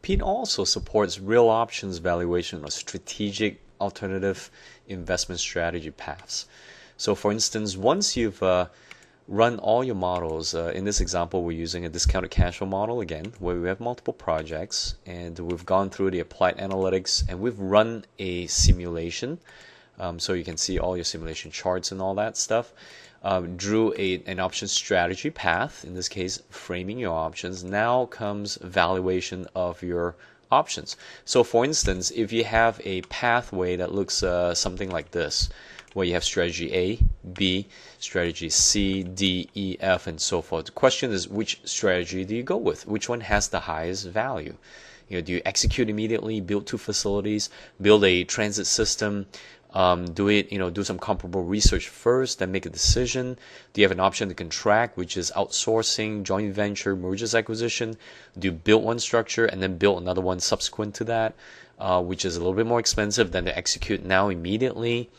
PEAT also supports real options valuation of strategic alternative investment strategy paths. So for instance, once you've run all your models, in this example we're using a discounted cash flow model again, where we have multiple projects and we've gone through the applied analytics and we've run a simulation. So you can see all your simulation charts and all that stuff. Drew an option strategy path, in this case framing your options. Now comes valuation of your options. So for instance, if you have a pathway that looks something like this, where you have strategy A, B, strategy C, D, E, F, and so forth. The question is, which strategy do you go with? Which one has the highest value? Do you execute immediately, build two facilities, build a transit system, do some comparable research first, then make a decision? Do you have an option to contract, which is outsourcing, joint venture, mergers, acquisition? Do you build one structure and then build another one subsequent to that, which is a little bit more expensive than to execute now immediately?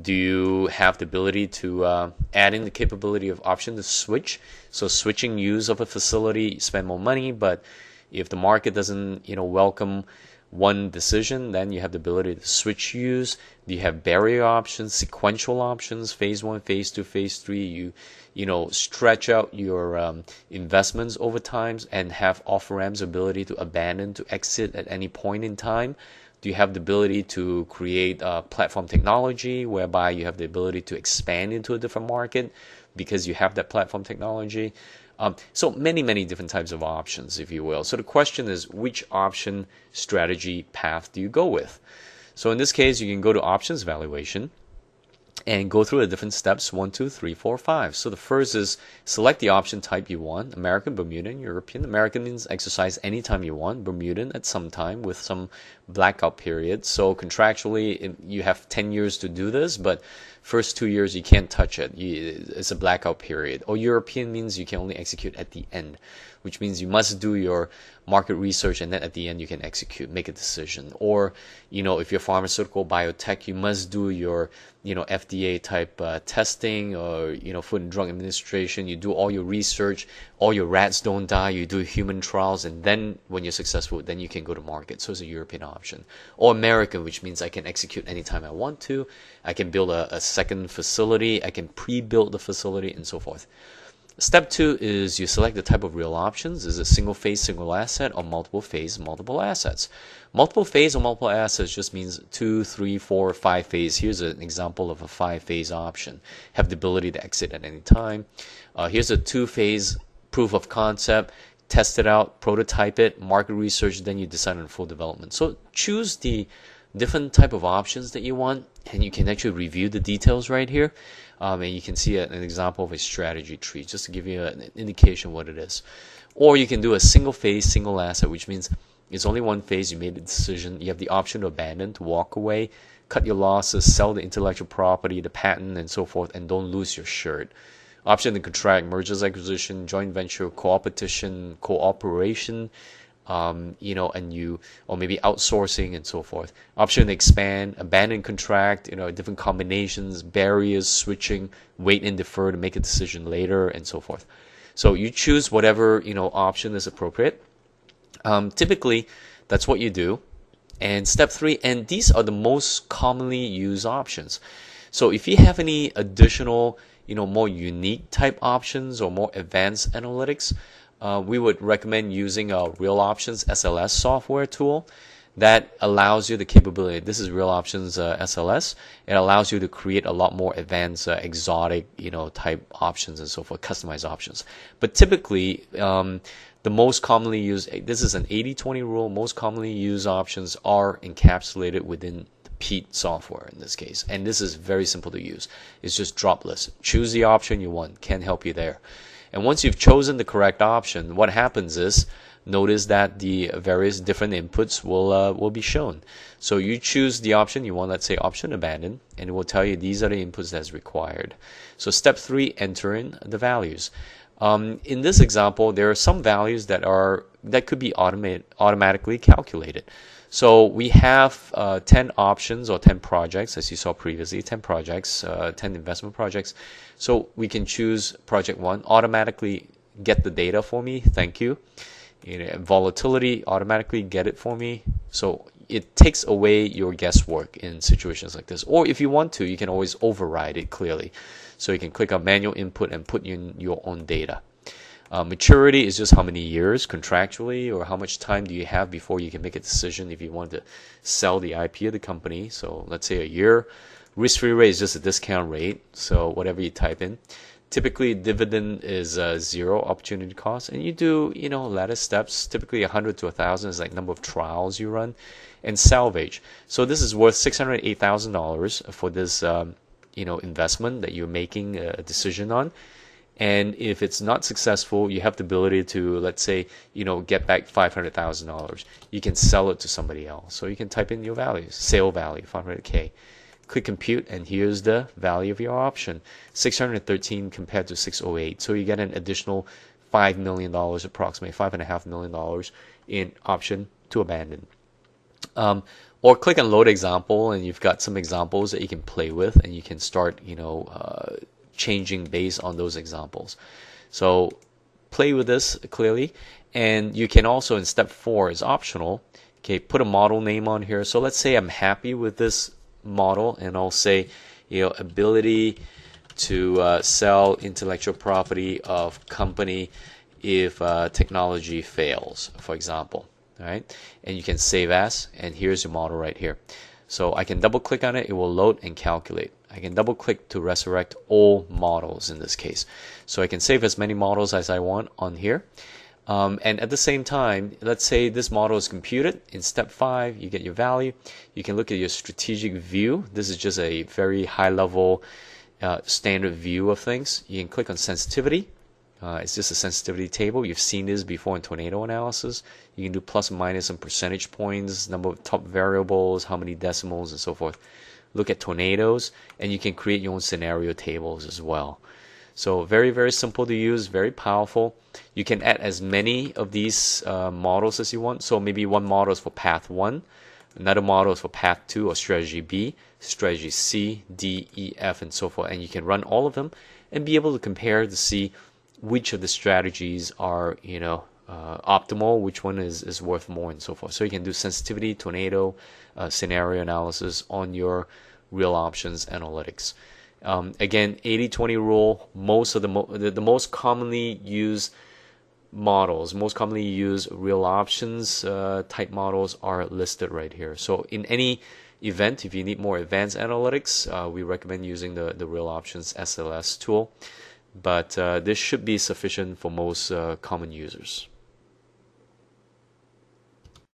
Do you have the ability to add in the capability of option to switch? So switching use of a facility, you spend more money, but if the market doesn't welcome one decision, then you have the ability to switch use. Do you have barrier options, sequential options, phase 1, phase 2, phase 3? You stretch out your investments over time and have off-ramps ability to abandon, to exit at any point in time. Do you have the ability to create platform technology whereby you have the ability to expand into a different market because you have that platform technology? So many different types of options, if you will. So the question is, which option strategy path do you go with? So in this case, you can go to options valuation and go through the different steps, 1, 2, 3, 4, 5. So the first is select the option type you want: American, Bermudan, European. American means exercise anytime you want, Bermudan at some time with some blackout period. So contractually, you have 10 years to do this, but first 2 years you can't touch it. It's a blackout period. Or European means you can only execute at the end, which means you must do your market research and then at the end you can execute, make a decision. Or if you're pharmaceutical, biotech, you must do your FDA type testing, or Food and Drug Administration. You do all your research, all your rats don't die, you do human trials, and then when you're successful, then you can go to market. So it's a European option. Or American, which means I can execute anytime I want to. I can build a second facility, I can pre-build the facility, and so forth. Step 2 is you select the type of real options. Is it single phase, single asset, or multiple phase, multiple assets? Multiple phase or multiple assets just means 2, 3, 4, 5 phase. Here's an example of a 5-phase option. Have the ability to exit at any time. Here's a 2-phase proof of concept. Test it out, prototype it, market research, then you decide on full development. So choose the different type of options that you want, and you can actually review the details right here. And you can see an example of a strategy tree just to give you an indication what it is. Or you can do a single phase, single asset, which means it's only one phase. You made a decision. You have the option to abandon, to walk away, cut your losses, sell the intellectual property, the patent, and so forth, and don't lose your shirt. Option to contract, mergers, acquisition, joint venture, co-opetition, cooperation, or maybe outsourcing and so forth. Option to expand, abandon, contract, different combinations, barriers, switching, wait and defer to make a decision later, and so forth. So you choose whatever option is appropriate. Typically, that's what you do. And step 3, and these are the most commonly used options. So if you have any additional, more unique type options or more advanced analytics, we would recommend using a Real Options SLS software tool that allows you the capability. This is Real Options SLS. It allows you to create a lot more advanced, exotic, type options and so forth, customized options. But typically, the most commonly used, this is an 80-20 rule, most commonly used options are encapsulated within the PEAT software in this case. And this is very simple to use. It's just drop list. Choose the option you want. Can help you there. And once you've chosen the correct option, what happens is, notice that the various different inputs will be shown. So you choose the option you want, let's say option abandon, and it will tell you these are the inputs that's required. So step 3, enter in the values. In this example, there are some values that could be automatically calculated. So we have 10 options or 10 projects, as you saw previously, 10 projects, 10 investment projects. So we can choose project 1, automatically get the data for me, thank you. Volatility, automatically get it for me. So it takes away your guesswork in situations like this. Or if you want to, you can always override it clearly. So you can click on manual input and put in your own data. Maturity is just how many years contractually, or how much time do you have before you can make a decision if you want to sell the IP of the company. So let's say a year. Risk-free rate is just a discount rate, so whatever you type in. Typically, dividend is zero opportunity cost, and you do, lattice steps. Typically, 100 to 1,000 is like number of trials you run, and salvage. So this is worth $608,000 for this, investment that you're making a decision on. And if it's not successful, you have the ability to, let's say, get back $500,000. You can sell it to somebody else. So you can type in your values, sale value, 500K. Click compute, and here's the value of your option, 613 compared to 608. So you get an additional $5 million, approximately $5.5 million in option to abandon. Or click on load example, and you've got some examples that you can play with, and you can start, changing based on those examples. So play with this clearly, and you can also, in step 4 is optional, okay, put a model name on here. So let's say I'm happy with this model, and I'll say, ability to sell intellectual property of company if technology fails, for example. All right, and you can save as, and here's your model right here. So I can double click on it, it will load and calculate. I can double click to resurrect all models in this case. So I can save as many models as I want on here. And at the same time, let's say this model is computed. In step 5, you get your value. You can look at your strategic view. This is just a very high level standard view of things. You can click on sensitivity. It's just a sensitivity table. You've seen this before in tornado analysis. You can do plus and minus some percentage points, number of top variables, how many decimals, and so forth. Look at tornadoes, and you can create your own scenario tables as well. So very, very simple to use, very powerful. You can add as many of these models as you want. So maybe one model is for path 1, another model is for path 2 or strategy B, strategy C, D, E, F, and so forth. And you can run all of them and be able to compare to see which of the strategies are, optimal, which one is worth more, and so forth. So you can do sensitivity, tornado, scenario analysis on your real options analytics. Again, 80-20 rule. Most of the most commonly used models, most commonly used real options type models are listed right here. So in any event, if you need more advanced analytics, we recommend using the real options SLS tool. But this should be sufficient for most common users.